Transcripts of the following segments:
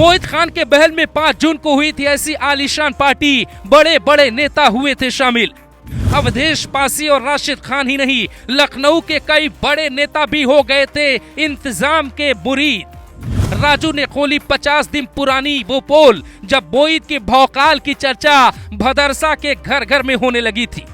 मोहित खान के महल में 5 जून को हुई थी ऐसी आलीशान पार्टी, बड़े बड़े नेता हुए थे शामिल। अवधेश पासी और राशिद खान ही नहीं, लखनऊ के कई बड़े नेता भी हो गए थे इंतजाम के मुरीद। राजू ने खोली 50 दिन पुरानी वो पोल जब मोहित के भौकाल की चर्चा भदरसा के घर घर में होने लगी थी।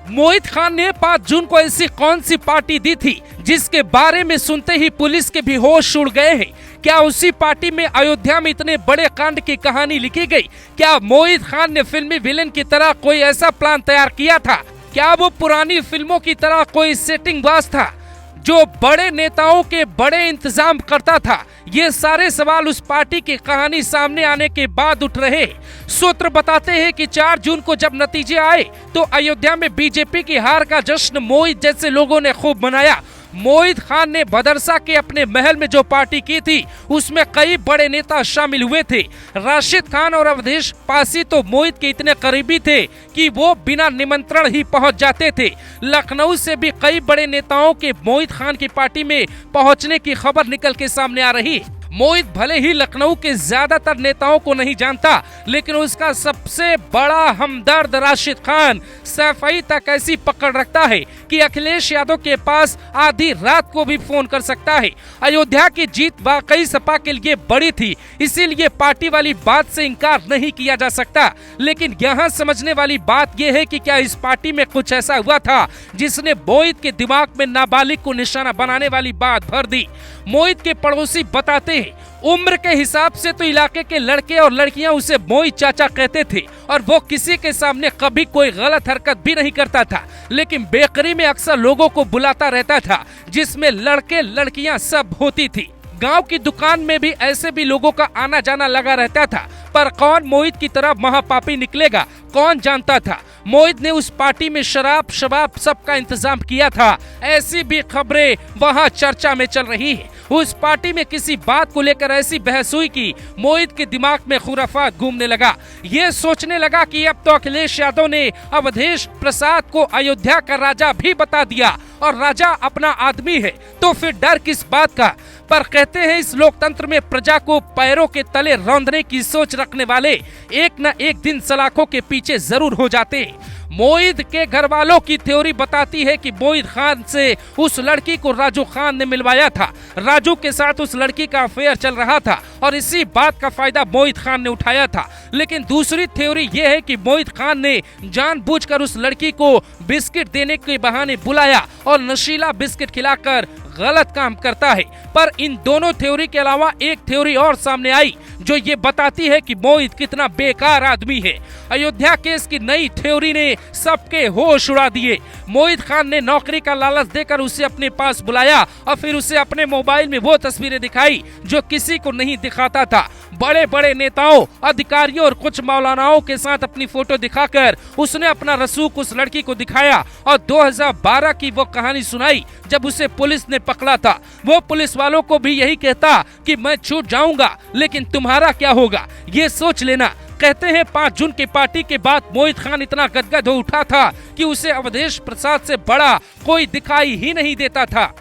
मोहित खान ने 5 जून को ऐसी कौन सी पार्टी दी थी जिसके बारे में सुनते ही पुलिस के भी होश उड़ गए हैं? क्या उसी पार्टी में अयोध्या में इतने बड़े कांड की कहानी लिखी गई? क्या मोहित खान ने फिल्मी विलेन की तरह कोई ऐसा प्लान तैयार किया था? क्या वो पुरानी फिल्मों की तरह कोई सेटिंग बाज था जो बड़े नेताओं के बड़े इंतजाम करता था? ये सारे सवाल उस पार्टी की कहानी सामने आने के बाद उठ रहे। सूत्र बताते हैं कि 4 जून को जब नतीजे आए तो अयोध्या में बीजेपी की हार का जश्न मोहित जैसे लोगों ने खूब मनाया। मोहित खान ने भदरसा के अपने महल में जो पार्टी की थी उसमें कई बड़े नेता शामिल हुए थे। राशिद खान और अवधेश पासी तो मोहित के इतने करीबी थे कि वो बिना निमंत्रण ही पहुंच जाते थे। लखनऊ से भी कई बड़े नेताओं के मोहित खान की पार्टी में पहुंचने की खबर निकल के सामने आ रही है। मोहित भले ही लखनऊ के ज्यादातर नेताओं को नहीं जानता, लेकिन उसका सबसे बड़ा हमदर्द राशिद खान सफाई तक ऐसी पकड़ रखता है कि अखिलेश यादव के पास आधी रात को भी फोन कर सकता है। अयोध्या की जीत वाकई सपा के लिए बड़ी थी, इसीलिए पार्टी वाली बात से इनकार नहीं किया जा सकता। लेकिन यहाँ समझने वाली बात यह है कि क्या इस पार्टी में कुछ ऐसा हुआ था जिसने मोहित के दिमाग में नाबालिग को निशाना बनाने वाली बात भर दी? मोहित के पड़ोसी बताते हैं उम्र के हिसाब से तो इलाके के लड़के और लड़कियां उसे मोहित चाचा कहते थे और वो किसी के सामने कभी कोई गलत हरकत भी नहीं करता था, लेकिन बेकरी में अक्सर लोगों को बुलाता रहता था जिसमें लड़के लड़कियां सब होती थी। गांव की दुकान में भी ऐसे भी लोगों का आना जाना लगा रहता था, पर कौन मोहित की तरह महापापी निकलेगा कौन जानता था। मोहित ने उस पार्टी में शराब शबाब सबका इंतजाम किया था, ऐसी भी खबरें वहां चर्चा में चल रही है। उस पार्टी में किसी बात को लेकर ऐसी बहस हुई कि मोहित के दिमाग में खुराफात घूमने लगा। ये सोचने लगा कि अब तो अखिलेश यादव ने अवधेश प्रसाद को अयोध्या का राजा भी बता दिया और राजा अपना आदमी है, तो फिर डर किस बात का। पर कहते हैं इस लोकतंत्र में प्रजा को पैरों के तले रौंदने की सोच रखने वाले एक न एक दिन सलाखों के पीछे जरूर हो जाते। मोहित के घर वालों की थ्योरी बताती है कि मोहित खान से उस लड़की को राजू खान ने मिलवाया था। राजू के साथ उस लड़की का अफेयर चल रहा था और इसी बात का फायदा मोहित खान ने उठाया था। लेकिन दूसरी थ्योरी यह है कि मोहित खान ने जानबूझकर उस लड़की को बिस्किट देने के बहाने बुलाया और नशीला बिस्किट खिलाकर गलत काम करता है। पर इन दोनों थ्योरी के अलावा एक थ्योरी और सामने आई जो ये बताती है कि मोहित कितना बेकार आदमी है। अयोध्या केस की नई थ्योरी ने सबके होश उड़ा दिए। मोहित खान ने नौकरी का लालच देकर उसे अपने पास बुलाया और फिर उसे अपने मोबाइल में वो तस्वीरें दिखाई जो किसी को नहीं दिखाता था। बड़े बड़े नेताओं, अधिकारियों और कुछ मौलानाओं के साथ अपनी फोटो दिखाकर उसने अपना रसूख उस लड़की को दिखाया और 2012 की वो कहानी सुनाई जब उसे पुलिस ने पकड़ा था। वो पुलिस वालों को भी यही कहता कि मैं छूट जाऊंगा, लेकिन तुम्हारा क्या होगा ये सोच लेना। कहते हैं 5 जून की पार्टी के बाद मोहित खान इतना गदगद हो उठा था कि उसे अवधेश प्रसाद से बड़ा कोई दिखाई ही नहीं देता था।